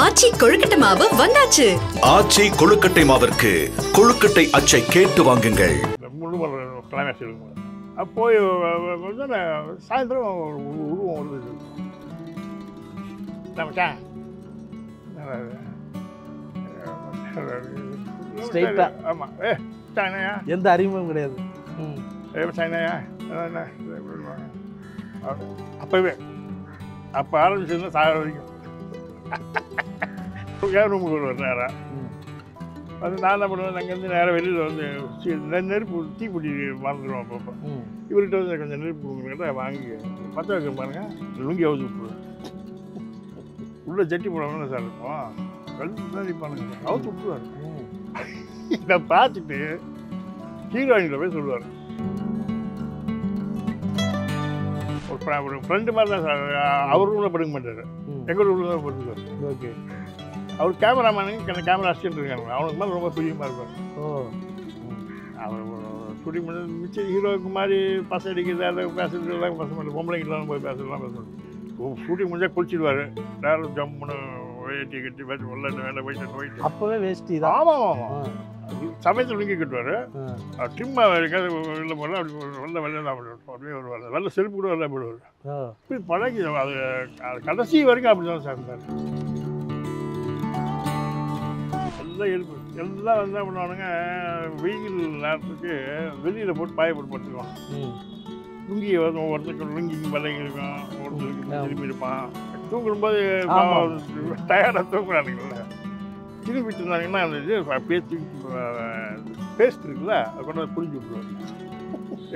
ஆச்சி கொழுக்கட்டை மாவு வந்தாச்சு. ஆச்சி கொழுக்கட்டை மாவிற்கு கொழுக்கட்டை அச்சை கேட்டு வாங்குங்கள். கிளைமேக்ஸ் இருக்கும் போய் சாயந்தரம் உருவம் வருது. நமச்சான் ஸ்ட்ரைட்டா. ஆமாம். சாயனையா எந்த அறிமுகம் கிடையாது. சாயனையா அப்பவே அப்போ ஆரம்பிச்சிருந்தா சாகிற வரைக்கும் ஏன் ரூமுக்கு வருவார் நேரம் வந்து நான் என்ன பண்ணுவேன். அங்கேருந்து நேரம் வெளியில் வந்து நெருப்பு தீக்குட்டி மறந்துடுவோம். அப்பப்போ இவர்கிட்ட வந்து கொஞ்சம் நெருப்பு கொடுக்குறீங்க வாங்கி பற்ற வைக்க பாருங்க. லுங்கி அவுத்து விட்டுருவேன். உள்ள ஜட்டி போடாமல் சார் இருக்கும். கழுத்து தான் நிற்பானுங்க. அவுத்து விட்டுருவார். இதை பார்த்துட்டு ஹீரோயினில் போய் சொல்லுவார். ஒரு ஃப்ரெண்டு மாதிரி தான் சார். அவர் ரூமில் படுக்க மாட்டார். எங்கள் ரூமில் தான் படுத்துக்கார். ஓகே. அவர் கேமராமேனுக்கு கேமரா அசிஸ்டன்ட் இருக்காங்க. அவனுக்கு மேலே ரொம்ப பிரியமாக இருப்பார். அவர் ஷூட்டிங் பண்ணி மிச்சம் ஹீரோவுக்கு மாதிரி பச அடிக்கிறது அதை பேசுறது எல்லாம் பேச மாட்டேன். பொம்பளைங்கெல்லாம் போய் பேசுறதுலாம் பேச மாட்டேன். ஷூட்டிங் முடிஞ்சால் குளிச்சிடுவார். நேரம் ஜம்முன்னு வேட்டி கட்டி பேசி வெள்ள வேலை போயிட்டு அப்போவே வேஷ்டி தான். ஆமாம் ஆமாம். சமயத்தில் லுங்கி கட்டுவார். டிம்மா வெளில போல அப்படி வெள்ளை தான் அப்படியே வருவார். வெள்ளை செருப்பு கூட வெள்ளை போடுவார். இப்படி பழகி அது கடைசி வரைக்கும் அப்படி தான் சார் இருந்தார். எல்லாம் இருக்கு. எல்லாம் வந்து என்ன பண்ணுவானுங்க, வெயில் நேரத்துக்கு வெளியில் போட்டு பாய போட்டு படுத்துக்குவான். லுங்கியை வந்து ஒருத்தருக்கு லுங்கிக்கு பழகி இருக்கும், ஒருத்தருக்கு திரும்பி இருப்பான். தூங்கும்போது டயர்டாக தூங்குறானுங்கள்ல, திரும்பிட்டு இருந்தாங்கன்னா அந்த இது பேச்சு பேஸ்ட் இருக்குல்ல அதை கொண்டு வந்து புரிஞ்சு விட்டுருவாரு.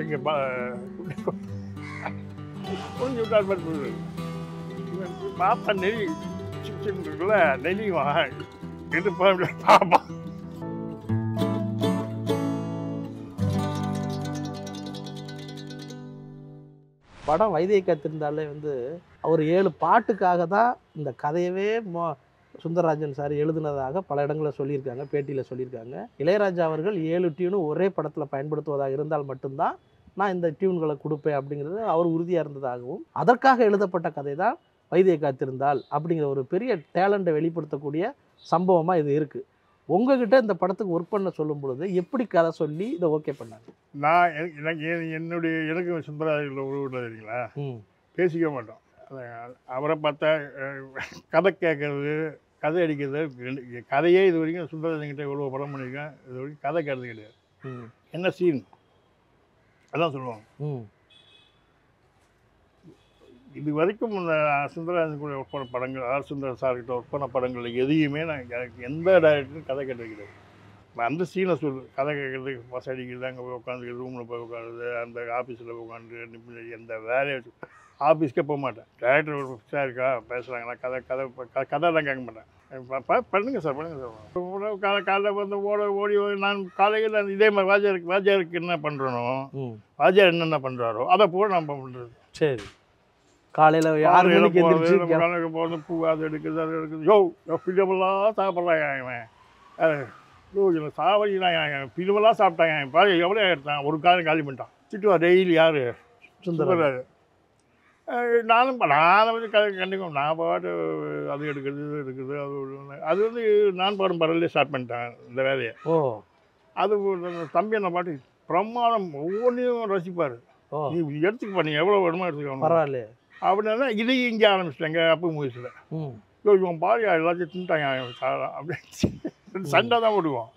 எங்கள் புரிஞ்சு விட்டு அது மாதிரி போயிடுவாரு. பாப்பா நெறி சிப்ஸ் இருக்குல்ல, நெறிவான் எது பாப்பா. படம் வைத்திய காத்திருந்தாலே வந்து அவர் 7 பாட்டுக்காக தான் இந்த கதையவே சுந்தரராஜன் சார் எழுதுனதாக பல இடங்களில் சொல்லியிருக்காங்க, பேட்டியில் சொல்லியிருக்காங்க. இளையராஜா அவர்கள் 7 டியூனும் ஒரே படத்தில் பயன்படுத்துவதாக இருந்தால் மட்டும்தான் நான் இந்த டியூன்களை கொடுப்பேன் அப்படிங்கிறது அவர் உறுதியாக இருந்ததாகவும், அதற்காக எழுதப்பட்ட கதை தான் வைத்திய காத்திருந்தால் அப்படிங்கிற ஒரு பெரிய டேலண்ட்டை வெளிப்படுத்தக்கூடிய சம்பவமாக இது இருக்குது. உங்ககிட்ட இந்த படத்துக்கு ஒர்க் பண்ண சொல்லும் பொழுது எப்படி கதை சொல்லி இதை ஓகே பண்ணாங்க? நான் எனக்கு சுந்தரராஜன் உருவிட தெரியுங்களா, பேசிக்க மாட்டோம். அவரை பார்த்தா கதை கேட்கறது, கதை அடிக்கிறது. கதையே இது வரைக்கும் சுந்தரராஜன்கிட்ட எவ்வளோ படம் பண்ணியிருக்கேன், இது வரைக்கும் கதை கேட்டது கிடையாது. என்ன சீன் அதான் சொல்லுவாங்க. இது வரைக்கும் இந்த சுந்தரராஜன் கூட ஒர்க் பண்ண படங்கள், ஆர் சுந்தர சார்கிட்ட ஒர்க் பண்ண படங்கள் எதையுமே நான் எனக்கு எந்த டைரக்டரும் கதை கேட்டது கிடையாது. அந்த சீனை சொல்லு, கதை கேட்குறதுக்கு பஸ் அடிக்கிறது, அங்கே போய் உட்காந்து ரூமில் போய் உட்காந்து, அந்த ஆஃபீஸில் போய் உட்காந்து எந்த வேலையை ஆஃபீஸ்க்கே போக மாட்டேன். டேரக்டர் ஒரு ஃபிக்ஸாக இருக்கா பேசுகிறாங்கன்னா கதைலாம் கேட்க மாட்டேன். பண்ணுங்கள் சார் காலைல வந்து ஓடி நான் காலையில் இதே மாதிரி வாஜியாருக்கு என்ன பண்ணுறனோ, வாஜியார் என்னென்ன பண்ணுறாரோ அதை போல நம்ம பண்ணுறது. சரி, காலையில் 6 மணிக்கு காலையில் போகிறது, பூ அது எடுக்குது அது எடுக்குது. யோ ஃபிலிமெல்லாம் சாப்பிட்றாங்க, சாவடிலாம் ஃபிலிமெல்லாம் சாப்பிட்டாங்க, பாரு எவ்வளோ எடுத்தான், ஒரு காலம் காலி பண்ணிட்டான். திட்டுவா டெய்லி யார் சுந்தரராஜ். நானும் வந்து கண்டிப்பாக நான் பாட்டு அது எடுக்கிறது இது எடுக்குது. அது வந்து நான் பாடும் பரவாயில்ல ஸ்டார்ட் பண்ணிட்டேன் இந்த வேலையை. அது தம்பி என்ன பாட்டு பிரமாதம், ஒவ்வொன்றையும் ரசிப்பார். நீ எடுத்துக்க பண்ணி எவ்வளோ வேணுமோ எடுத்துக்கணும் பரவாயில்ல அப்படின்னா இதையும் இங்கே ஆரம்பிச்சிட்டாங்க. அப்போ மூவிஸில் இவன் பாரு எல்லாத்தையும் தின்ட்டாங்க அப்படின்னு சண்டை தான் விடுவோம்.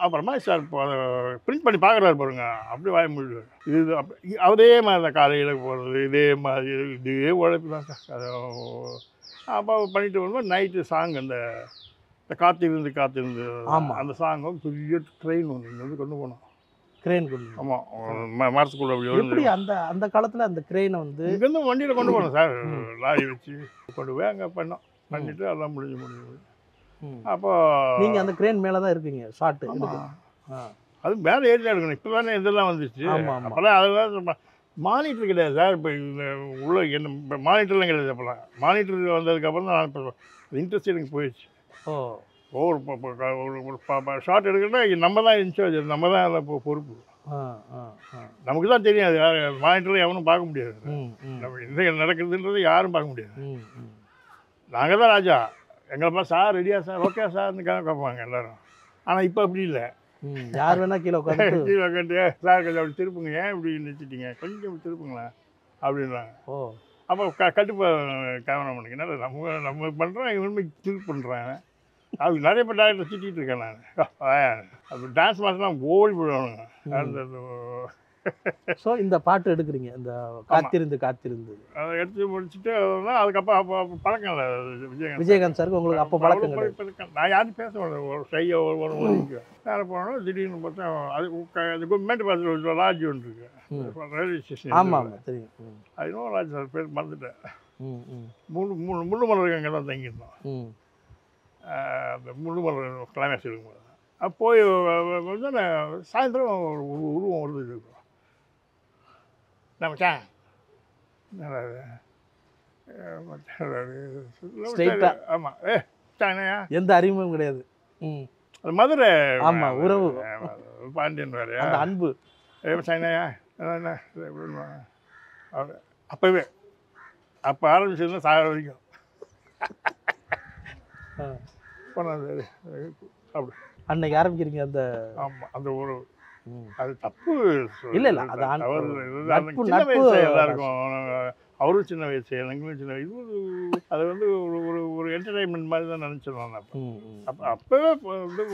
அப்புறமா சார் பிரிண்ட் பண்ணி பார்க்குறாரு பாருங்க, அப்படி வாய முடியாது. இது அதே மாதிரி தான் காலையில் போகிறது, இதே மாதிரி இதே உழைப்பு தான் சார். அப்போ பண்ணிட்டு வரும்போது நைட்டு சாங் அந்த காத்திருந்து அந்த சாங்கும் பெரிய ட்ரெயின் ஒன்று இங்கேருந்து கொண்டு போனோம். கிரெயின் கொண்டு? ஆமாம், மரத்துக்குள்ள அப்படி அந்த காலத்தில் அந்த கிரெயினை வந்து இங்கேருந்து வண்டியில் கொண்டு போனோம் சார். லாரி வச்சு கொண்டு போய் அங்கே பண்ணோம். பண்ணிவிட்டு எல்லாம் முடிஞ்சு அப்போ நீங்கள் அந்த கிரெயின் மேலே தான் இருக்கீங்க ஷார்ட்டு. அது மேலே ஏறி எடுக்கணும். இப்போ தானே இதெல்லாம் வந்துச்சு. அப்போல்லாம் அதெல்லாம் மானிட்டர் கிடையாது சார். இப்போ இந்த உள்ள என்ன இப்போ மானிட்டர்லாம் கிடையாது. அப்போல்லாம் மானிட்டர் வந்ததுக்கப்புறம் தான் இப்போ இன்ட்ரெஸ்ட் எனக்கு போயிடுச்சு. ஒரு ஷார்ட் எடுக்கணும்னா நம்ம தான் இன்சார்ஜ், நம்ம தான் அதில் பொறுப்பு. நமக்கு தான் தெரியும். அது மானிட்டரில் எவனும் பார்க்க முடியாது. நம்ம என்ன நடக்குதுன்றது யாரும் பார்க்க முடியாது. நாங்கள் தான் ராஜா. எங்களை பார்த்து சார் ரெடியா சார், ஓகே சார்னு கேட்பாங்க எல்லாரும். ஆனால் இப்போ அப்படி இல்லை. யார் வேணா கீழே உட்காந்து கீழே உட்காந்து சார் கொஞ்சம் அப்படி திருப்புங்க, ஏன் இப்படி நிறுத்திட்டீங்க, கொஞ்சம் இப்படி திருப்புங்களேன் அப்படின்றாங்க. ஓ அப்போ கண்டிப்பாக கேமரா பண்ணிங்கன்னா நம்ம பண்ணுறோம், இவனுமே திருப்புன்றாங்க. அது நிறைய பேர் டாக்டர் திட்டிகிட்டு இருக்கேன் நான். அப்போ டான்ஸ் மாஸ்டர்லாம் ஓடி போயிடுவானுங்க. அந்த ஸோ இந்த பாட்டு எடுக்கிறீங்க, இந்த காத்திருந்து அதை எடுத்து முடிச்சுட்டு அதுக்கப்புறம் அப்போ பழக்கம் இல்லை விஜயகாந்த் சாருக்கு உங்களுக்கு அப்போ பழக்கம் கிடையாது. நான் யாரும் பேச மாட்டேன். ஒரு செய்ய ஒரு வேறு போனோம். திடீர்னு பார்த்தா அது மேட்டு பார்த்து லாட்ஜ் ஒன்று இருக்கு ரயில்வே ஸ்டேஷன். ஆமாம் தெரியும். அது இன்னும் லாட்ஜ் சார் பேர் மறந்துட்டேன். முள்ளுமலை அங்கே தான் தங்கியிருந்தோம். அந்த முள்ளுமலை கிளைமேக்ஸ் இருக்கும்போது போய் வந்து சாயந்தரம் ஒரு உருவம் வருது இருக்கும். மச்சான் ஆமாம் என்னையா எந்த அறிமுகம் கிடையாது. அது மதுரை. ஆமாம் உறவு பாண்டியன் வேறு அந்த அன்பு. என்னையா என்ன அப்போவே அப்போ ஆரம்பிச்சதுன்னா சாகிற வரைக்கும் போனது அப்படி அன்னைக்கு ஆரம்பிக்கிறீங்க அந்த. ஆமாம் அந்த உறவு. அது தப்பு இல்லை இல்லை, அது சின்ன வயசு எல்லாருக்கும். அவரும் சின்ன வயசு, எங்களும் சின்ன வயசு. அது வந்து ஒரு ஒரு என்டர்டைன்மெண்ட் மாதிரி தான் நினச்சிருவாங்க. அப்போ அப்போவே வந்து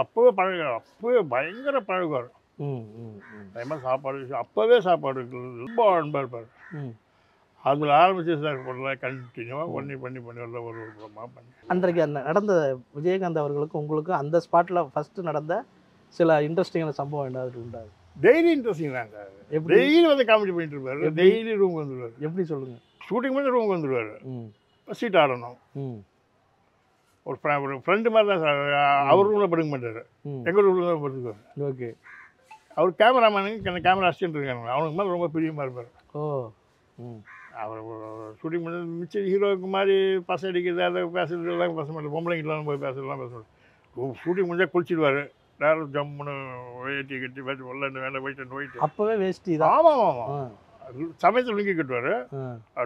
அப்போவே அப்போவே பயங்கர பழகுவார். டைமாக சாப்பாடு விஷயம் அப்போவே சாப்பாடு ரொம்ப அன்பாக இருப்பார். அதில் ஆரம்பிச்சு சார் பண்ணல கண்டினியூவாக பண்ணி வரல ஒரு வருஷமாக பண்ணி. அன்றைக்கு நடந்த விஜயகாந்த் அவர்களுக்கும் உங்களுக்கும் அந்த ஸ்பாட்டில் ஃபஸ்ட்டு நடந்த சில இன்ட்ரெஸ்டிங்கான சம்பவம் ஏதாவது உண்டாது? டெய்லி இன்ட்ரெஸ்டிங் தான் சார். டெய்லி வந்து காமெடி பண்ணிட்டு இருப்பாரு. டெய்லி ரூமுக்கு வந்துடுவார். எப்படி சொல்லுங்கள்? ஷூட்டிங் பண்ணி ரூமுக்கு வந்துடுவார். சீட் ஆடணும். ஒரு ஃப்ரெண்டு மாதிரி தான் சார். அவர் ரூமில் படுக்க மாட்டார், எங்கள் ரூமில் தான் படுத்துக்குவார். ஓகே. அவர் கேமராமேனுக்கு கேமரா அசிஸ்டன்ட் இருக்காங்க, அவனுக்கு மேலே ரொம்ப பிரியமாக இருப்பார். அவர் ஷூட்டிங் பண்ணி மிச்சம் ஹீரோவுக்கு மாதிரி பச அடிக்கிறது அதை பேசுறது எல்லாம் பேச மாட்டேன். பொம்பளைங்கெல்லாம் போய் பேசுறதுலாம் பேச மாட்டேன். ஷூட்டிங் முடிஞ்சால் குளிச்சிடுவார். நேரம் ஜம்முன்னு வேட்டி கட்டி வேட்டி வேலை போயிட்டு அப்போவே வேஷ்டி தான். ஆமாம் ஆமாம். சமயத்தில் லுங்கி கட்டுவார்.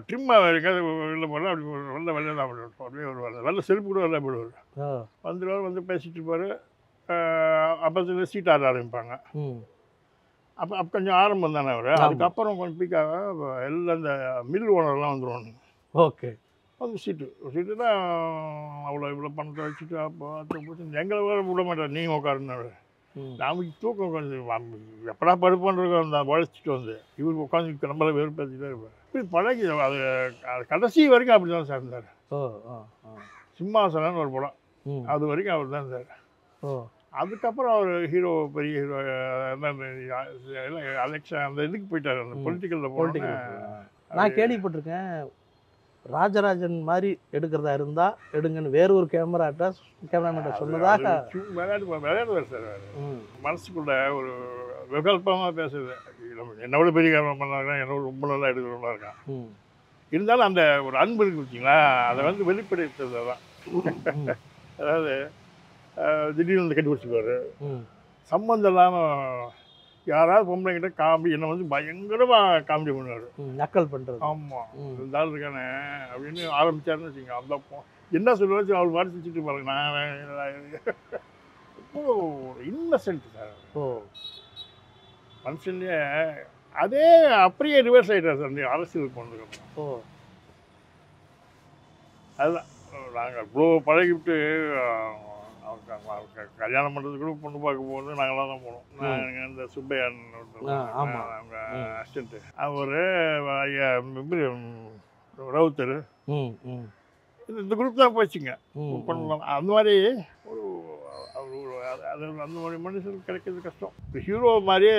ட்ரிம்மாக இருக்காது வெளில போனால் அப்படி வெளில தான் அப்படியே வருவார். வெளில செருப்பு கூட வெளில போயிடுவார். வந்துடுவார், வந்து பேசிட்டு இருப்பார். அப்போ சீட் ஆட ஆரம்பிப்பாங்க. அப்போ கொஞ்சம் ஆரம்பம் தானே அவர். அதுக்கப்புறம் கொஞ்சம் பீக்காக எல்லாம் இந்த மில் ஓனர்லாம் வந்துடுவாங்க. ஓகே. வந்து சீட்டு தான் அவ்வளோ இவ்வளோ பணத்தை வச்சுட்டு அப்போ எங்களை வேறு விட மாட்டார். நீங்கள் உட்காருன்னு நமக்கு தூக்கம் கொஞ்சம் எப்படா படுப்போன்றிருக்கோம். அந்த உழைச்சிட்டு வந்து இவருக்கு உட்காந்து நம்மளை வெறுப்பேற்றிட்டே இருப்பார். இப்படி பழகி அது கடைசி வரைக்கும் அப்படி தான் சார் இருந்தார். சிம்மாசனம்னு ஒரு படம், அது வரைக்கும் அவர் தான் சார். அதுக்கப்புறம் அவர் ஹீரோ, பெரிய ஹீரோ அலெக்ஷா அந்த இதுக்கு போயிட்டார். அந்த பொலிட்டிக்கலில் போன நான் கேள்விப்பட்டிருக்கேன். ராஜராஜன் மாதிரி எடுக்கிறதா இருந்தால் எடுங்கன்னு வேற ஒரு கேமராமேன்ட்ட சொன்னதாக விளையாடுவார் சார். மனசுக்குள்ள ஒரு விகல்பமாக பேசுறது. என்னோட பெரிய கேமரா பண்ணாங்க, என்னோட ரொம்ப நல்லா எடுக்கிறவங்களா இருக்கான். இருந்தாலும் அந்த ஒரு அன்பு இருக்கு வச்சிங்களா, அதை வந்து வெளிப்படுத்துறது தான். அதாவது திடீர்னு வந்து கட்டி பிடிச்சிக்குவார். சம்மந்தம் இல்லாமல் யாராவது பொம்பளைங்கிட்ட காமெடி என்னை வந்து பயங்கரமாக காமெடி பண்ணுவார், நக்கல் பண்ணுறது. ஆமாம் இருந்தாலும் இருக்கானே அப்படின்னு ஆரம்பித்தாருன்னு வச்சுங்க. அந்த என்ன சொல்லுவாச்சு அவள் மாதிரி வச்சுட்டு பாருங்க. நான் ரொம்ப இன்னசென்ட் சார். மனுஷன்லேயே அதே அப்படியே ரிவர்ஸ் ஆகிட்டார் சார். நீ அரசியலுக்கு போனதுக்கப்புறம் அதுதான் நாங்கள் இவ்வளோ பழகிவிட்டு கல்யாணம் பண்ணுறதுக்கு கூட பொண்ணு பார்க்க போகும்போது நாங்களாம் தான் போனோம். நாங்கள் இந்த சுப்பையான் அவங்க அசிஸ்டண்ட்டு, அவர் ரவுத்தர், இந்த குரூப் தான் போச்சுங்க பண்ணலாம். அந்த மாதிரி ஒரு அது அந்த மாதிரி மனுஷனுக்கு கிடைக்கிறது கஷ்டம். இப்போ ஹீரோ மாதிரியே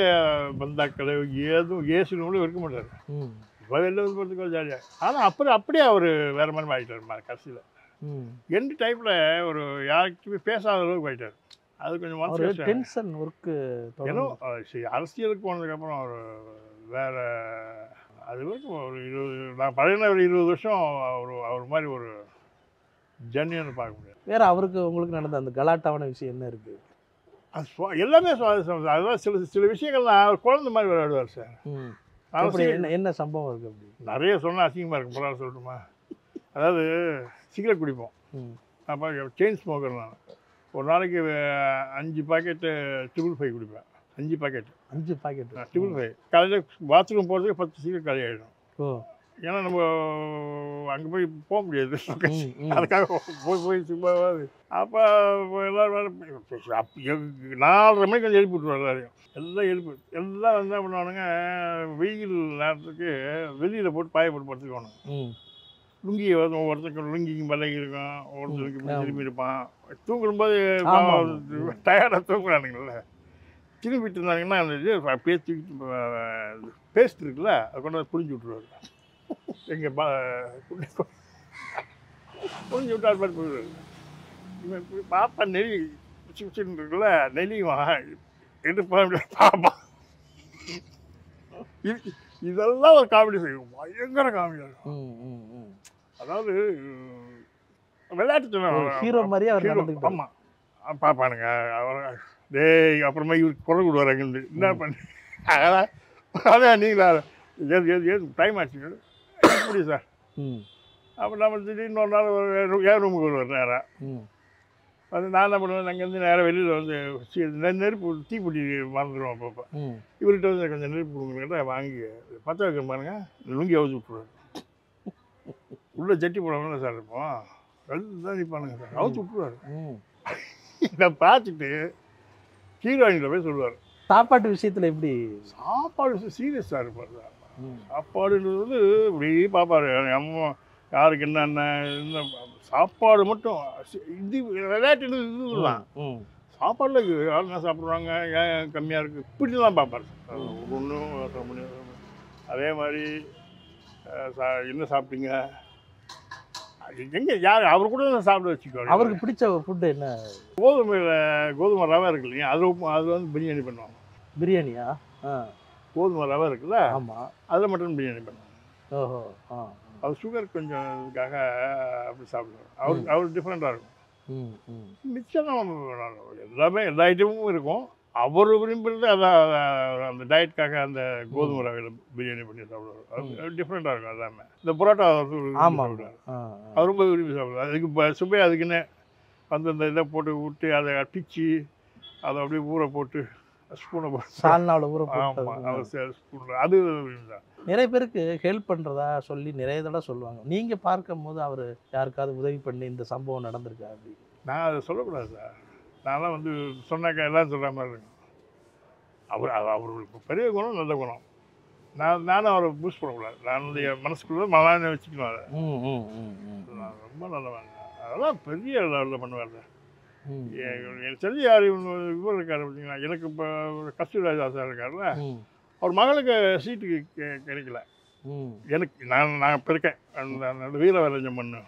பந்தாக்களை ஏதும் ஏசுன்னு கூட இருக்க மாட்டார். இப்போ வெளில வந்து போகிறதுக்கு ஜாலியாக. ஆனால் அப்படியே அவர் வேறு மாதிரி ஆகிட்டார் கடைசியில். எந்த டைப்பில் ஒரு யாருக்குமே பேசாத அளவுக்கு போயிட்டார். அது கொஞ்சம் மனசு டென்ஷன் ஒர்க்கு. ஏன்னா அரசியலுக்கு போனதுக்கப்புறம் அவர் வேறு அது வரைக்கும் ஒரு 20 நான் பழைய ஒரு 20 வருஷம் அவர் மாதிரி ஒரு ஜன்னியன்னு பார்க்க முடியாது. வேறு அவருக்கு உங்களுக்கு நடந்த அந்த கலாட்டான விஷயம் என்ன இருக்குது? அது எல்லாமே அதுதான் சில விஷயங்கள்லாம் அவர் குழந்தை மாதிரி விளையாடுவார் சார். என்ன சம்பவம் இருக்குது? அப்படி நிறைய சொன்னால் அசிங்கமாக இருக்கும், போகிறாரு சொல்லட்டுமா? அதாவது சிகரெட் குடிப்போம். ம். அப்போ செயின் ஸ்மோக்கர் நான். ஒரு நாளைக்கு 5 பாக்கெட்டு 555 குடிப்பேன். 5 பாக்கெட்டு 5 பாக்கெட் 555. காலையில் பாத்ரூம் போகிறதுக்கு 10 சிகரெட் காலி ஆகிடும். ஓ. ஏன்னா நம்ம அங்கே போக முடியாது. ம், ம். அதுக்காக போய் சும்மாவாது. அப்போ எல்லோரும் 4:30 மணிக்கு வந்து எழுப்பி விட்ருவாங்க எல்லாரையும். எல்லாம் வந்து என்ன பண்ணுவானுங்க, வெயில் நேரத்துக்கு வெளியில் போட்டு பாய போட்டு படுத்துக்குவானுங்க. ம். லுங்கியை வந்து ஒவ்வொருத்தருக்கு லுங்கிக்கு மலைக்கு இருக்கும், ஒவ்வொருத்தருக்கு இப்படி திரும்பி இருப்பான். தூங்கும்போது ஆமா. டயர்டாக தூங்குறானுங்கள்ல, திரும்பிட்டு இருந்தாங்கன்னா அந்த இது பேஸ்ட் இருக்குல்ல, அதை கொண்டு வந்து புரிஞ்சு விட்ருவாரு. எங்கள் புரிஞ்சு விட்டு அது மாதிரி போயிடுவாரு. இவன் இப்படி பாப்பா நெறி பிடிச்சி பிடிச்சின்னு இருக்குல்ல, நெளிவான் எடுப்பான் பாப்பா. இதெல்லாம் ஒரு காமெடி செய்யும், பயங்கர காமெடியாக இருக்கும். ம், ம், ம். அதாவது விளையாட்டு ஹீரோ மாதிரியே அவர் நடந்துக்கிட்டாரு. ஆமாம் பார்ப்பானுங்க. டேய் அப்புறமா இவருக்கு குரல் விடுவாருங்க, என்ன பண்ணி அதான் நீங்களா ஏது டைம் ஆச்சு எப்படி சார். அப்போ நம்ம திடீர்னு ஒரு நாள் ஏன் ரூமுக்கு வருவார் நேராக வந்து நான் என்ன பண்ணுவேன், அங்கேருந்து நேராக வெளியில் வந்து நெருப்பு தீப்பெட்டி மறந்துடுவோம். அப்பப்போ இவர்கிட்ட வந்து கொஞ்சம் நெருப்பு கொடுக்குறேன் வாங்கி பற்ற வைக்க பாருங்க, லுங்கி அவுத்து விட்ருவாரு. உள்ள ஜட்டி போடாமல சார் இருப்போம், தான் நிற்பானுங்க சார், அவுத்து விட்ருவாரு. இதை பார்த்துட்டு ஹீரோயினில் போய் சொல்லுவார். சாப்பாட்டு விஷயத்தில் எப்படி? சாப்பாடு சீரியஸாக இருப்பார் சார். சாப்பாடுன்றது வந்து இப்படி பார்ப்பாரு, அம்மா யாருக்கு என்னென்ன என்ன சாப்பாடு மட்டும் இது விளையாட்டு இதுதான். சாப்பாடில் யார் என்ன சாப்பிட்றாங்க, ஏன் கம்மியாக இருக்குது, இப்படி தான் பார்ப்பார் சார். ஒன்றும் அதே மாதிரி என்ன சாப்பிட்டீங்க எங்கே யார் அவர் கூட சாப்பிட வச்சுக்குவாங்க. அவருக்கு பிடிச்ச ஃபுட்டு என்ன? கோதுமை ரவை இருக்கு இல்லையா, அது வந்து பிரியாணி பண்ணுவாங்க. பிரியாணியா? கோதுமை ரவை இருக்குல்ல, ஆமாம், அதில் மட்டும் பிரியாணி பண்ணுவாங்க. ஓஹோ. அவர் சுகர் கொஞ்சம் இதுக்காக அப்படி சாப்பிடுவார். அவர் டிஃப்ரெண்ட்டாக இருக்கும். மிச்சம் எல்லாமே எல்லா ஐட்டமும் இருக்கும். அவர் விரும்புறது அதான், அந்த டயட்காக அந்த கோதுமை ரவையில் பிரியாணி பண்ணி சாப்பிடுவார். அது டிஃப்ரெண்ட்டாக இருக்கும் எல்லாமே. இந்த புரோட்டா சாப்பிடுவார், அவர் ரொம்ப விரும்பி சாப்பிடுவார். அதுக்கு சுபையாக அதுக்குன்னு வந்து அந்த இதை போட்டு விட்டு அதை பிச்சு அதை அப்படியே ஊற போட்டு ஸ்பூனை போட்டு சால்னாவில் ஊற போட்டு. ஆமாம், அவர் ஸ்பூன் அது தான். நிறைய பேருக்கு ஹெல்ப் பண்ணுறதா சொல்லி நிறைய தடவை சொல்லுவாங்க. நீங்கள் பார்க்கும் போது அவர் யாருக்காவது உதவி பண்ணி இந்த சம்பவம் நடந்திருக்கா அப்படி? நான் அதை சொல்லக்கூடாது சார். நான்லாம் வந்து சொன்னாக்கா எல்லாம் சொல்கிற மாதிரி இருக்கும். அவருக்கு பெரிய குணம், நல்ல குணம். நானும் அவரை பூஸ்ட் பண்ணக்கூடாது. நான் வந்து என் மனசுக்குள்ள மலான வச்சுக்கணும். அதை நான் ரொம்ப நல்லவங்க, அதெல்லாம் பெரிய லெவலில் பண்ணுவார். எனக்கு தெரிஞ்சு யார் இவர் இருக்காரு பார்த்தீங்கன்னா, எனக்கு இப்போ கஸ்தூரிராஜா சார் இருக்காருல்ல, அவர் மகளுக்கு சீட்டுக்கு கிடைக்கல. எனக்கு நான் இப்போ இருக்கேன் அந்த வீரவலஞ்சம் பண்ணேன்.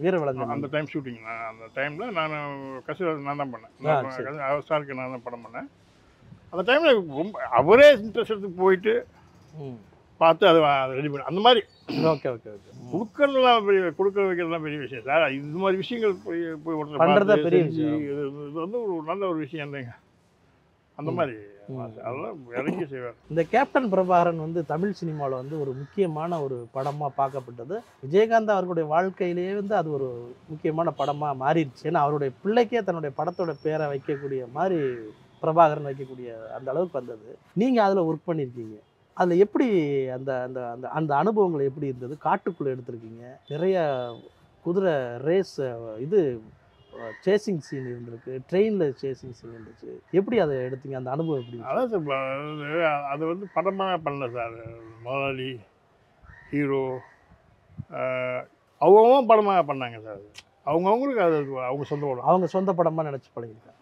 வீரவலஞ்சம் அந்த டைம் ஷூட்டிங். அந்த டைமில் நான் கஸ்தூரிராஜ் நான் தான் பண்ணேன். அவர் சாருக்கு நான் தான் படம் பண்ணேன். அந்த டைமில் ரொம்ப அவரே இன்ட்ரெஸ்ட் எடுத்து போயிட்டு பார்த்து அதை ரெடி பண்ண அந்த மாதிரி. Okay okay okay. கொடுக்கறதுலாம் கொடுக்க வைக்கிறதுலாம் பெரிய விஷயம் சார். இது மாதிரி விஷயங்கள் போய் ஒருத்தர் பண்ணுறதா பெரிய விஷயம். இது வந்து ஒரு நல்ல ஒரு விஷயம் இல்லைங்க. அந்த மாதிரி அதெல்லாம் இறங்கி செய்வார். இந்த கேப்டன் பிரபாகரன் வந்து தமிழ் சினிமாவில் வந்து ஒரு முக்கியமான ஒரு படமாக பார்க்கப்பட்டது. விஜயகாந்த் அவர்களுடைய வாழ்க்கையிலேயே வந்து அது ஒரு முக்கியமான படமாக மாறிடுச்சு. ஏன்னா அவருடைய பிள்ளைக்கே தன்னுடைய படத்தோட பேரை வைக்கக்கூடிய மாதிரி பிரபாகரன் வைக்கக்கூடிய அந்த அளவுக்கு வந்தது. நீங்கள் அதில் ஒர்க் பண்ணியிருக்கீங்க. அதில் எப்படி அந்த அந்த அந்த அந்த அனுபவங்கள் எப்படி இருந்தது? காட்டுக்குள்ளே எடுத்திருக்கீங்க, நிறைய குதிரை ரேஸ், இது சேசிங் சீன் இருந்திருக்கு, ட்ரெயினில் சேசிங் சீன் இருந்துச்சு. எப்படி அதை எடுத்தீங்க? அந்த அனுபவம் எப்படி? அதான் சார், அது வந்து படமாக பண்ணல சார். முதலாளி, ஹீரோ அவங்கவுங்க படமாக பண்ணாங்க சார். அவங்கவுங்களுக்கு அது அவங்க சொந்த படம், அவங்க சொந்த படமாக நினச்சி பழகிருக்காங்க.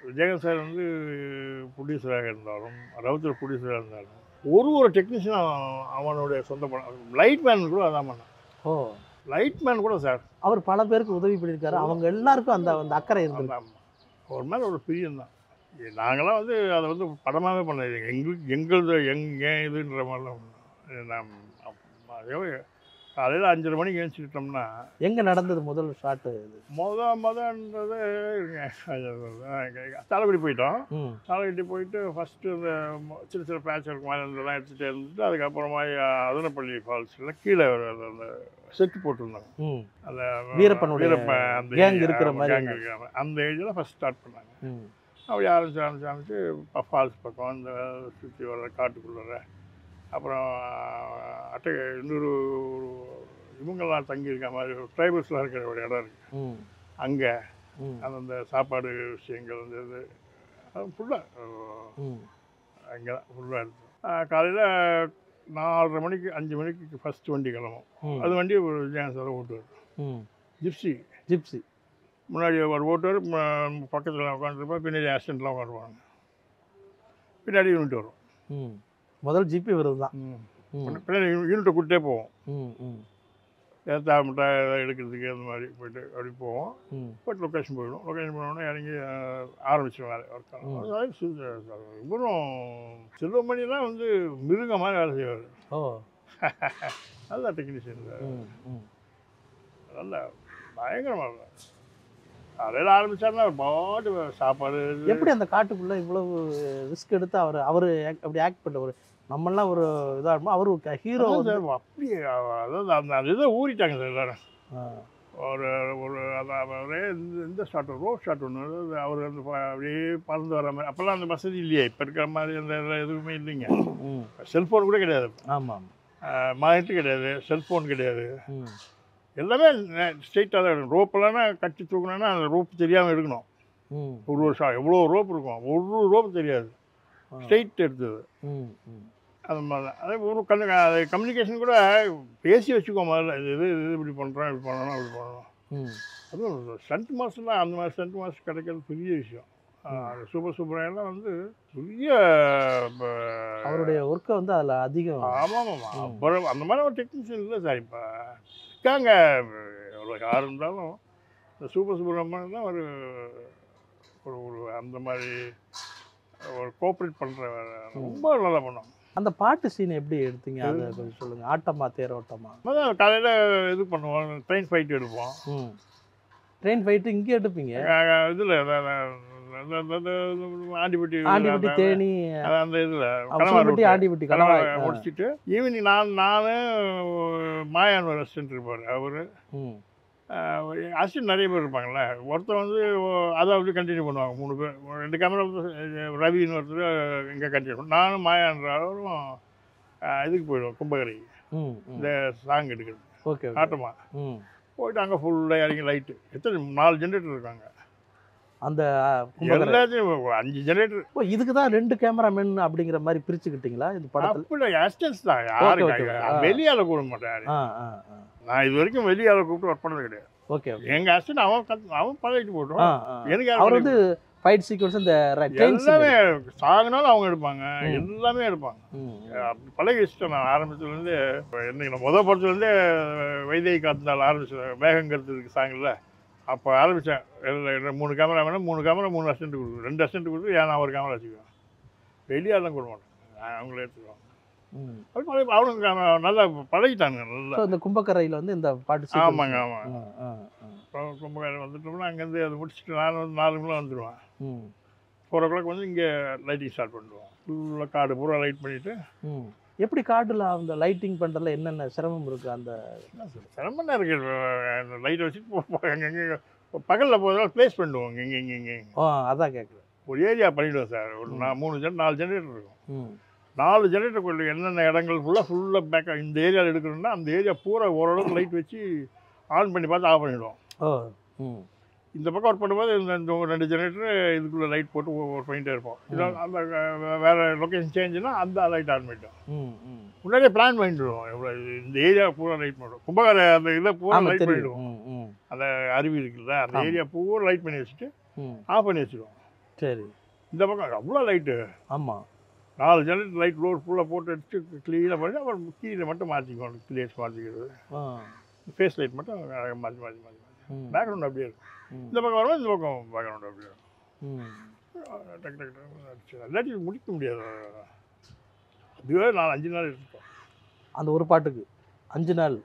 விஜயகாந்த் சார் வந்து ப்ரொடியூசராக இருந்தாலும், ரவுத்தர் ப்ரொடியூசராக இருந்தாலும், ஒரு டெக்னீஷியன் அவனுடைய சொந்த படம். லைட்மேன் கூட அதான் பண்ணான். ஓ, லைட்மேன் கூட சார் அவர் பல பேருக்கு உதவி பண்ணியிருக்காரு. அவங்க எல்லாருக்கும் அந்த அந்த அக்கறை இருந்தது. ஒரு மேலே ஒரு பிரியம் தான். நாங்களாம் வந்து அதை வந்து படமாகவே பண்ணது எங்களது இதுன்ற மாதிரிலாம் நான் காலையில் 5:30 மணிக்கு எழுந்திரிச்சிட்டோம்னா எங்கே நடந்தது முதல் ஷாட்டு இது? மொதன்றது சாலக்குடி போயிட்டோம். ம் சாலக்குடி போயிட்டு ஃபஸ்ட்டு இந்த சின்ன சின்ன பேட்ச் இருக்கும் மாதிரி இதெல்லாம் எடுத்துகிட்டு இருந்துட்டு அதுக்கப்புறமா அதனப்பள்ளி ஃபால்ஸில் கீழே அந்த செட்டு போட்டிருந்தாங்க. ம் அந்த வீரப்பனுடைய அந்த gang இருக்கிற மாதிரி. கேங் இருக்கிற அந்த ஏஜில் ஃபஸ்ட் ஸ்டார்ட் பண்ணாங்க. ம் அப்படி ஆரம்பிச்சு ஃபால்ஸ் பக்கம் அந்த சுற்றி வர காட்டுக்குள்ளே அப்புறம் இன்னொரு இவங்கெல்லாம் தங்கியிருக்க மாதிரி ஒரு ட்ரைபல்ஸ்லாம் இருக்கிற ஒரு இடம் இருக்குது. ம் அங்கே ம் அந்த சாப்பாடு விஷயங்கள் வந்து இது அது ஃபுல்லாக ம் அங்கே தான் ஃபுல்லாக இருக்குது. காலையில் 4:30 மணிக்கு 5 மணிக்கு ஃபஸ்ட்டு வண்டி கிளம்பும். ம் அது வண்டி ஒரு ஜேன்ஸாக ஓட்டுவார். ம் ஜிப்சி ஜிப்சி. முன்னாடி ஒரு ஓட்டுவார், பக்கத்தில் உட்காந்துருப்பா, பின்னாடி ஆக்சிடென்ட்லாம் உட்காந்துருவாங்க, பின்னாடி யூனிட் வரும். ம் முதல் ஜிபி வருது தான். ம் பின்னாடி யூனிட்டை கூட்டிகிட்டே போவோம். ம் ம் ஏற்றா மிட்டாய் எடுக்கிறதுக்கு அந்த மாதிரி போயிட்டு அப்படி போவோம். ம் போய்ட்டு லொக்கேஷன் போயிடும். லொக்கேஷன் போனோடனே இறங்கி ஆரம்பிச்சிடும் வேலை ஒர்க். இவரும் செல்வமணிலாம் வந்து மிருக மாதிரி வேலை செய்வார். ஓ நல்ல டெக்னீஷியன் சார். ம் ம் நல்ல பயங்கரமாக காலையில் ஆரம்பித்தாருன்னா பாட்டு சாப்பாடு எப்படி அந்த காட்டுக்குள்ளே இவ்வளவு ரிஸ்க் எடுத்து அவர் அப்படி ஆக்ட் பண்ணுறவர்? நம்மளாம் ஒரு இதாக இருக்கும், அவர் ஹீரோ. அப்படியே அதாவது அந்த இதை ஊறிட்டாங்க சார் எல்லாரும். ஒரு ஒரு அவரே இந்த ஷாட் ரோட் ஷாட் ஒன்று அவர் வந்து அப்படியே பறந்து வர மாதிரி. அப்போல்லாம் அந்த வசதி இல்லையே, இப்போ இருக்கிற மாதிரி அந்த எதுவுமே இல்லைங்க. செல்ஃபோன் கூட கிடையாது. ஆமாம். மானிட்டர் கிடையாது, செல்ஃபோன் கிடையாது. ம் எல்லாமே ஸ்ட்ரெயிட்டாக தான் எடுக்கணும். ரோப்பெல்லாம்னா கட்டி தூக்கணும்னா அந்த ரோப்பு தெரியாமல் எடுக்கணும். ம் ஒரு வருஷம் எவ்வளோ ரோப் இருக்கும், ஒரு ரோப்பு தெரியாது, ஸ்ட்ரெயிட் எடுத்தது. ம் ம் அது மாதிரி தான். அதே ஒரு அது கம்யூனிகேஷன் கூட பேசி வச்சுக்கோ முதல்ல. இது இப்படி பண்ணுறோம், இப்படி பண்ணணும், அப்படி பண்ணணும். ம் அதுவும் ஸ்டண்ட் மாஸ்டர்லாம் அந்த மாதிரி ஸ்டண்ட் மாஸ்டர் கிடைக்கிறது பெரிய விஷயம். சுப்ரமணியெல்லாம் வந்து பெரிய அவருடைய ஒர்க்கை வந்து அதில் அதிகம். ஆமாம் ஆமாம். அப்புறம் அந்த மாதிரி ஒரு டெக்னீஷியன் இல்லை சார் இப்போ இருக்காங்க. எவ்வளோ யார் இருந்தாலும் இந்த சுப்ரமணியம் தான் ஒரு ஒரு அந்த மாதிரி ஒரு கோஆப்ரேட் பண்ணுற ரொம்ப நல்லா பண்ணுவாங்க. அந்த பாட்டு சீன் எப்படி எடுத்தீங்க அதை கொஞ்சம் சொல்லுங்கள். ஆட்டமா தேரோட்டமா? அதான் காலையில் இது பண்ணுவோம், ட்ரெயின் ஃபைட் எடுப்போம். ம் ட்ரெயின் ஃபைட்டு இங்கே எடுப்பீங்க? இதில் ஆண்டிப்பட்டி ஆண்டிப்பட்டி தேனி அந்த இதில் ஆண்டிப்பட்டி கனவா முடிச்சுட்டு ஈவினிங் நான் மாயான் ஒரு அசிஸ்டன்ட் இருப்பார். அவர் அசிஸ்டன்ட் நிறைய பேர் இருப்பாங்கள்ல. ஒருத்தர் வந்து அதை அப்படி கண்டினியூ பண்ணுவாங்க. 3 பேர், 2 கேமரா. ரவின்னு ஒருத்தர் இங்கே கண்டினியூ பண்ணுவோம். நானும் மாயான்ற அவரும் இதுக்கு போயிடுவோம், கும்பகரை இந்த சாங் எடுக்கிறது. ஓகே ஆட்டமா போயிட்டு அங்கே ஃபுல்லாக இறங்கி லைட்டு எத்தனை 4 ஜென்ரேட்டர் இருக்காங்க. அந்த எல்லாத்தையும் 5 ஜெனரேட்டர். ஓ இதுக்கு தான் 2 கேமராமேன் அப்படிங்கிற மாதிரி பிரிச்சுக்கிட்டீங்களா இந்த படத்தில்? அப்படி அசிஸ்டன்ஸ் தான். யாரு வெளியால கூப்பிட மாட்டேன். நான் இது வரைக்கும் வெளியால கூப்பிட்டு ஒர்க் பண்ணது கிடையாது. ஓகே எங்கள் அசிஸ்டன்ட் அவன் பழகிட்டு போட்டோம். எனக்கு அவர் வந்து ஃபைட் சீக்வன்ஸ் இந்த எல்லாமே சாகுனாலும் அவங்க எடுப்பாங்க, எல்லாமே எடுப்பாங்க. பழகி வச்சுட்டேன் நான் ஆரம்பத்துலேருந்து. என்னைக்கு நான் முதல் படத்துலேருந்தே வைத்தியை காத்தினால ஆரம்பிச்சேன். வேகங்கிறதுக்கு சாங்கில் அப்போ ஆரம்பித்தேன். 3 கேமரா வேணும், 3 கேமரா 3 அசிஸ்டன்ட் கொடுக்குறேன், 2 அசிஸ்டன்ட் கொடுத்து ஏன் நான் ஒரு கேமரா வச்சுக்குவேன். வெளியாலாம் கொடுக்க மாட்டேன், அவங்களே எடுத்துக்குவாங்க. அப்படி அவனுக்கு நல்லா பழகிட்டாங்க. நல்லா இந்த கும்பக்கரையில் வந்து இந்த பாட்டு. ஆமாங்க ஆமாம். கும்பகரை வந்துட்டோம்னா அங்கேருந்து அதை முடிச்சுட்டு நான் வந்து 4 மணிலாம் வந்துடுவேன். 4 o'clock வந்து இங்கே லைட்டிங் ஸ்டார்ட் பண்ணிடுவோம். ஃபுல்லாக காடு பூரா லைட் பண்ணிவிட்டு. எப்படி காட்டில் அந்த லைட்டிங் பண்ணுறதுல என்னென்ன சிரமம் இருக்குது? அந்த சிரமம் தான் இருக்குது. லைட்டை வச்சுட்டு அங்கங்கே பகலில் போகிறதால ப்ளேஸ் பண்ணுவோம் இங்கே. அதான் கேட்குறேன். ஒரு ஏரியா பண்ணிவிடுவோம் சார். ஒரு 4 ஜெனரேட்டர் இருக்கும். 4 ஜெனரேட்டருக்குள்ள என்னென்ன இடங்கள் ஃபுல்லாக பேக்காக இந்த ஏரியாவில் எடுக்கணும்னா அந்த ஏரியா பூரா ஓரளவுக்கு லைட் வச்சு ஆன் பண்ணி பார்த்து ஆஃப் பண்ணிவிடுவோம். இந்த பக்கம் ஒர்க் பண்ணும்போது இந்த 2 ஜெனரேட்டர் இதுக்குள்ளே லைட் போட்டு ஒர்க் பண்ணிகிட்டே இருப்போம். இதான் அந்த வேறு லொக்கேஷன் சேஞ்சுன்னா அந்த லைட் ஆன் பண்ணிட்டோம். முன்னாடியே பிளான் பண்ணிவிடுவோம். எவ்வளோ இந்த ஏரியா பூரா லைட் பண்ணிவிடுவோம். கும்பகரை அந்த இதை பூரா லைட் பண்ணிவிடுவோம். அந்த அருவி இருக்குல்ல, அந்த ஏரியா பூரா லைட் பண்ணி வச்சுட்டு ஆஃப் பண்ணி வச்சுடுவோம். சரி. இந்த பக்கம் அவ்வளோ லைட்டு. ஆமாம். 4 ஜெனரேட்டர் லைட் ரோடு ஃபுல்லாக போட்டு அடிச்சு க்ளீனாக பண்ணி அப்புறம் கீழே மட்டும் மாற்றிக்குவோம். கிளியர்ஸ் மாற்றிக்கிறது, ஃபேஸ் லைட் மட்டும் மாற்றி பேக்ரவுண்ட் அப்படியே இருக்கும். இந்த பக்கம் வரும்போது இந்த பக்கம் பேக்ரவுண்ட் அப்படியே இருக்கும். டக்கு டக்கு அடிச்சு எல்லாத்தையும் முடிக்க முடியாது. அதுவே 4-5 நாள் எடுத்துட்டோம் அந்த ஒரு பாட்டுக்கு 5 நாள்.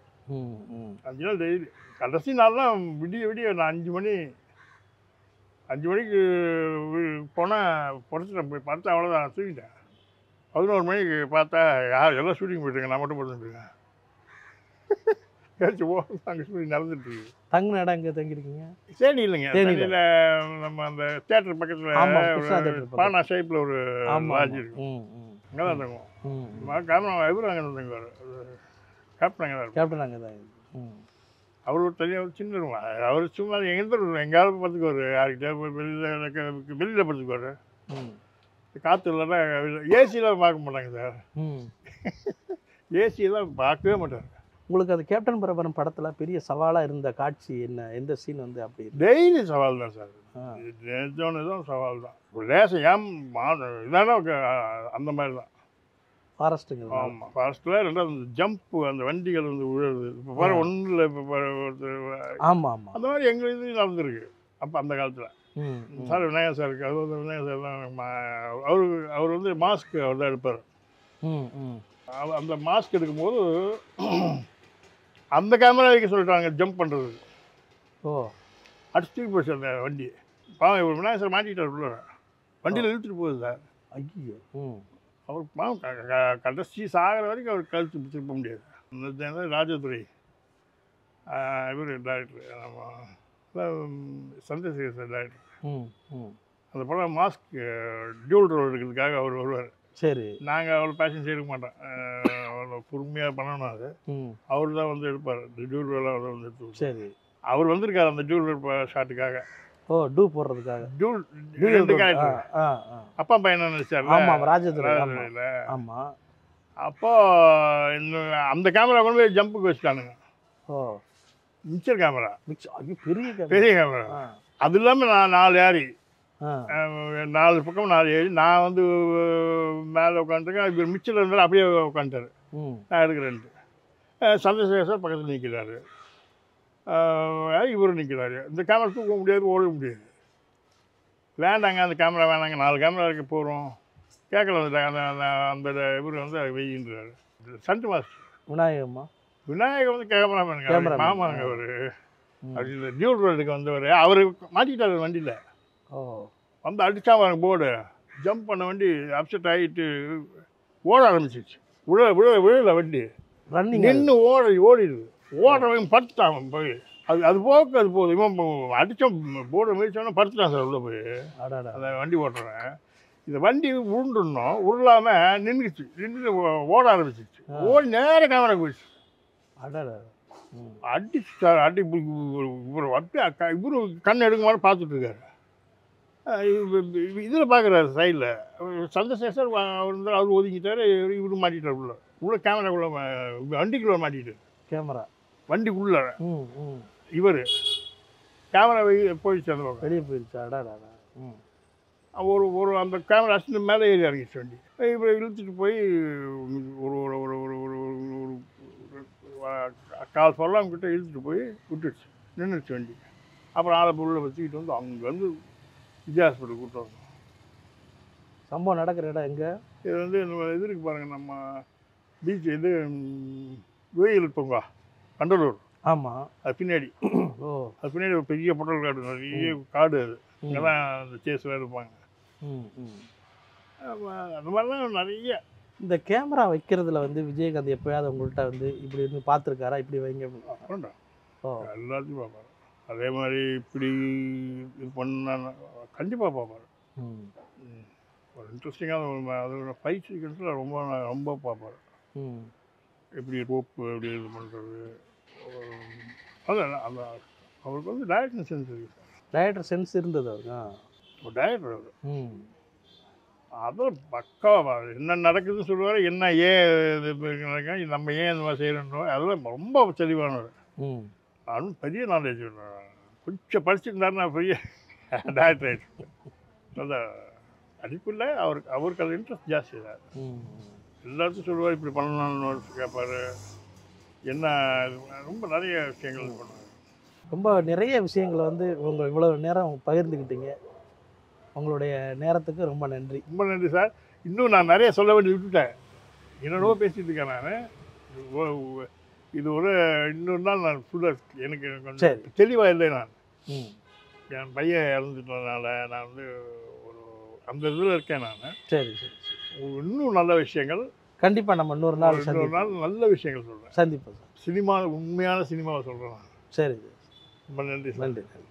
5 நாள் டெய்லி. கடைசி நாள்லாம் விடிய விடிய நான் 5 மணிக்கு போனால் படுத்துட்டேன். போய் பார்த்தா அவ்வளோதான், தூங்கிட்டேன். 11 மணிக்கு பார்த்தா எல்லாம் ஷூட்டிங் போயிட்டுருங்க, நான் மட்டும் படுத்துட்டுருக்கேன். கேட்டு அங்கே ஷூட்டிங் நடந்துட்டுருக்கு. தங்கின இடம் எங்கே தங்கியிருக்கீங்க? தேனி இல்லைங்க, தேனியில் நம்ம அந்த தேட்டர் பக்கத்தில் பானா ஷேப்பில் ஒரு லாட்ஜ் இருக்கும், அங்கே தான் தங்குவோம். கேமரா இவர் அங்கே தான் தங்குவார், கேப்டன் அங்கே தான் கேப்டன் அங்கே தான். அவர் ஒரு தனியாக ஒரு சின்ன ரூம். அவர் சும்மா எங்கேருந்து எங்கேயாவது படுத்துக்குவார், யார்கிட்ட வெளியில் படுத்துக்குவார். காற்று இல்லைன்னா ஏசியெலாம் பார்க்க மாட்டாங்க சார், ஏசியெல்லாம் பார்க்கவே மாட்டார். உங்களுக்கு அது கேப்டன் பிரபாகரன் படத்தில் பெரிய சவாலாக இருந்த காட்சி என்ன? எந்த சீன் வந்து அப்படி? டெய்லி சவால் தான் சார், நினைச்சோன்னு தான் சவால் தான். ஒரு லேசம் இதான அந்த மாதிரி தான். ஃபாரஸ்ட்டுங்க. ஆமாம், ஃபாரஸ்ட்டில் ரெண்டாவது அந்த ஜம்ப்பு, அந்த வண்டிகள் வந்து விழுறது. இப்போ பாரு ஒன்றில் இப்போ ஆமாம் ஆமாம் அந்த மாதிரி எங்கள் இது நடந்துருக்கு அப்போ அந்த காலத்தில். சார் விநாயகர் சாருக்கு அது வந்து விநாயகர் சார் தான் அவர் வந்து மாஸ்க் அவர் தான் எடுப்பார். அந்த மாஸ்க் எடுக்கும்போது அந்த கேமரா வைக்க சொல்லிட்டாங்க ஜம்ப் பண்ணுறது. அடிச்சு போச்சு அந்த வண்டி. பாவம் இவர் விநாயகர் சார் மாட்டிக்கிட்டார் உள்ள, வண்டியில் இழுத்துட்டு போகுது சார். ஐயோ, அவர் பாவம் கடைசி சாகிற வரைக்கும் அவர் கழுத்து திருப்ப முடியாது. அந்த ராஜதுரை இவர் டைரக்டர், நம்ம சந்திரசேகர் சார் டைரக்டர். அந்த படம் மாஸ்க் டியூல் ரோல் இருக்கிறதுக்காக அவர் வருவார். சரி, நாங்கள் அவ்வளோ பேஷன் செய்ய மாட்டோம், அவ்வளோ பொறுமையாக பண்ணணும். அது அவர் தான் வந்து எடுப்பார், டியூல் ரோலாக அவர் வந்து எடுத்து. சரி, அவர் வந்திருக்கார் அந்த டியூல் ரோல் ஷாட்டுக்காக. டூ போடுறதுக்காக. அப்பா பையன் நினைச்சார். ஆமாம், ராஜதுரையில். ஆமாம், அப்போ அந்த கேமரா கொண்டு போய் ஜம்புக்கு வச்சுட்டானுங்க. மிக்சர் கேமரா, பெரிய கேமரா. அது இல்லாமல் நான் 4 ஏறி 4 பக்கம் 4 ஏறி நான் வந்து மேலே உட்காந்துருக்கேன். இவர் மிக்சர் இருந்தாலும் அப்படியே உட்காந்துட்டார், நான் எடுக்கிறேன்ட்டு. சந்திரசேகர் சார் பக்கத்தில் நிற்கிறாரு, இவரும் நிற்கிறாரு. இந்த கேமரா தூக்க முடியாது, ஓட முடியாது. வேண்டாங்க அந்த கேமரா வேணாங்க, 4 கேமரா இருக்க போகிறோம். கேட்கல அந்த அந்த இவர் வந்து வெய்யின்றாரு. சண்டு மாஸ்டர் விநாயகர் வந்து கேமராமேனுங்க, மாமாங்க அவர். அப்படி இந்த டியூல் ரோடுக்கு வந்தவர், அவர் மாட்டிக்கிட்டார் வண்டியில். வந்து அடித்தா போர்டு ஜம்ப் பண்ண வண்டி அப்செட் ஆகிட்டு ஓட ஆரம்பிச்சிச்சு. விழல வண்டி, நின்று ஓடிடுது. ஓடுறவங்க படுத்துட்டான் போய். அது போகுது. இவன் அடித்தோம் போர்டு முயற்சியோன்னா படுத்துட்டான் சார் உள்ளே போய். அந்த வண்டி ஓட்டுறேன், இந்த வண்டி உருண்டுடணும், உருளாமல் நின்று ஓட ஆரம்பிச்சிச்சு. ஓடி நேர கேமரா போயிடுச்சு. அடிச்சு சார், அப்படியே இவரு கண் எடுக்க மாதிரி பார்த்துட்டு இருக்காரு. இதில் பார்க்குறாரு சைடில் சந்திரசேகர் சார். அவர் ஒதுங்கிட்டார், இவரு மாட்டிட்டார் உள்ள கேமராக்குள்ளே, வண்டிக்குள்ளே மாட்டிட்டு கேமரா வண்டிக்குள்ள. இவர் கேமரா போயிடுச்சு, அந்த பக்கம் வெளியே போயிடுச்சு. ஒரு அந்த கேமரா அசிஸ்டன்ட் மேலே ஏறி இறங்கிச்சு வண்டி. இவரை இழுத்துட்டு போய் ஒரு ஒரு ஒரு ஒரு ஒரு கால் சொல்லாம் கிட்ட இழுத்துட்டு போய் விட்டுடுச்சு, நின்றுச்சு வண்டி. அப்புறம் ஆளை பொருளை வச்சுக்கிட்டு வந்து அங்கே வந்து விஜய் ஹாஸ்பிட்டல் கூப்பிட்டு வந்தோம். சம்பவம் நடக்கிற இடம் எங்கே? இது வந்து இது இருக்குது பாருங்கள், நம்ம பீச் இது கோயில் பூங்கா கண்டலூர். ஆமாம், அது பின்னாடி. அது பின்னாடி ஒரு பெரிய பொட்டல் காடு, நிறைய காடு. அது இங்கே தான் அந்த சேஸில் இருப்பாங்க. அது மாதிரிலாம் நிறைய. இந்த கேமரா வைக்கிறதுல வந்து விஜயகாந்த் எப்போயாவது உங்கள்கிட்ட வந்து இப்படி இருந்து பார்த்துருக்காரா, இப்படி வைங்க வேண்டாம்? எல்லாத்தையும் பார்ப்பாரு. அதே மாதிரி இப்படி இது பண்ண கண்டிப்பாக பார்ப்பாரு. ஒரு இன்ட்ரெஸ்டிங்காக அதோட ஃபைட் சீக்வன்ஸில் ரொம்ப பார்ப்பார். எப்படி ரோப்பு எப்படி இது பண்ணுறது, அதான் அந்த அவருக்கு வந்து டைரக்டர் சென்ஸ் இருக்குது சார். டைரக்டர் சென்ஸ் இருந்தது அவருக்கு. ஒரு டைரக்டர் அவர் அதான் பக்காவா என்ன நடக்குதுன்னு சொல்லுவார், என்ன ஏன் இது நடக்க, நம்ம ஏன் இந்த மாதிரி செய்யணும், அதெல்லாம் ரொம்ப தெளிவானவர். அதுவும் பெரிய நாலேஜ், கொஞ்சம் படிச்சுருந்தாருன்னா பெரிய டைரக்டர் ஆகிட்டு. அதான் அடிப்பில்லை அவருக்கு அது இன்ட்ரெஸ்ட் ஜாஸ்தி தான். எல்லாத்தையும் சொல்லுவார், இப்படி பண்ணணும்னு கேட்பார். என்ன ரொம்ப நிறைய விஷயங்கள் பண்ணுவார். ரொம்ப நிறைய விஷயங்களை வந்து உங்கள் இவ்வளோ நேரம் பகிர்ந்துக்கிட்டீங்க. உங்களுடைய நேரத்துக்கு ரொம்ப நன்றி. ரொம்ப நன்றி சார். இன்னும் நான் நிறைய சொல்ல வேண்டிய விட்டுட்டேன், என்னென்னவோ பேசிகிட்டு இருக்கேன். நான் இது ஒரு இன்னொரு நாள் நான் ஃபுல்லாக எனக்கு சரி. கொஞ்சம் தெளிவாக இல்லை. நான் ம் என் பையன் இறந்துட்டதுனால நான் வந்து ஒரு அந்த இதில் இருக்கேன். நான் சரி சரி சரி இன்னும் நல்ல விஷயங்கள் கண்டிப்பாக நம்ம இன்னொரு நாள் இன்னொரு நாள் நல்ல விஷயங்கள் சொல்கிறேன். சந்திப்போம் சார். சினிமா உண்மையான சினிமாவை சொல்கிறேன் நான். சரி ரொம்ப நன்றி சார். நன்றி நன்றி.